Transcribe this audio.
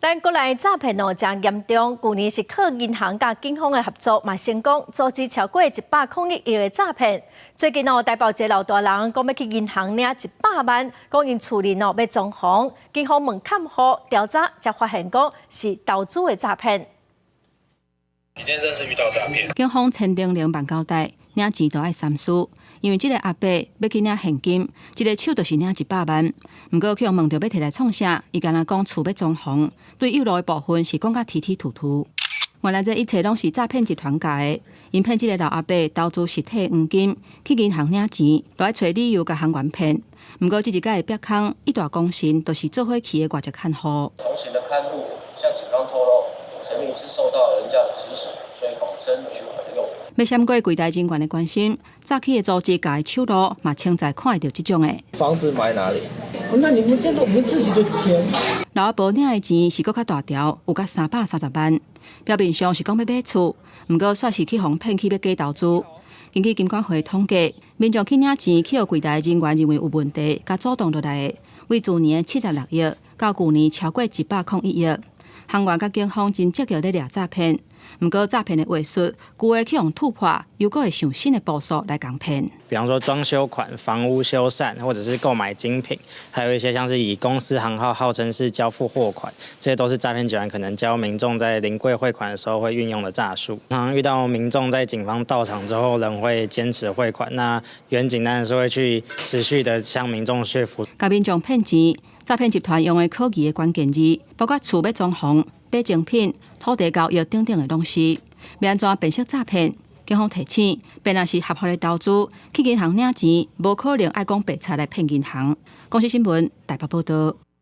但国内诈骗真严重，去年是靠银行甲警方的合作，嘛成功阻止超过101亿的诈骗。最近台北一个老大人讲要去银行领100万，讲因厝里要装潢，警方问看户调查，才发现讲是投资的诈骗。你今天真是遇到诈骗？警方签订0万交代，领钱都爱三思。因为这个阿伯要去领现金，一个手就是领100万。不过去问到要摕来创啥，伊敢若讲厝要装潢，对有路的部分是讲甲提提吐吐。原来这一切拢是诈骗集团教的，因骗这个老阿伯投资实体黄金，去银行领钱，都爱找理由甲行员骗。不过这一届的瘪坑一大功臣，都是做伙去的外籍看护。同行的看护向警方透露，陈女士受到人家的指使，所以谎称取款的用途。要闪过柜台人员的关心，早起的组织家的手路嘛，清在看得到这种的。房子买哪里？那你们这个我们自己的钱。老阿伯领的钱是搁较大条，有甲330万，表面上是讲要买厝，不过煞是去互骗去要假投资。根据金管会统计，民众去领钱去互柜台人员认为有问题，甲主动落来的，为去年76亿，到去年超过101亿。行员甲警方真积极咧抓诈骗，不过诈骗的话术，旧的去用突破，又搁会想新的步数来讲骗。比方说装修款、房屋修缮，或者是购买精品，还有一些像是以公司行号号称是交付货款，这些都是诈骗集团可能教民众在临柜汇款的时候会运用的诈术。常常遇到民众在警方到场之后，仍会坚持汇款，那远警当然是会去持续的向民众说服。甲民众骗钱，诈骗集团用的可疑的关键字，包括厝要装潢、买精品、土地交易等等的东西，要安怎辨识诈骗？警方提醒，便若是合法的投资，去银行领钱，无可能爱讲白贼来骗银行。公司新闻台北报道。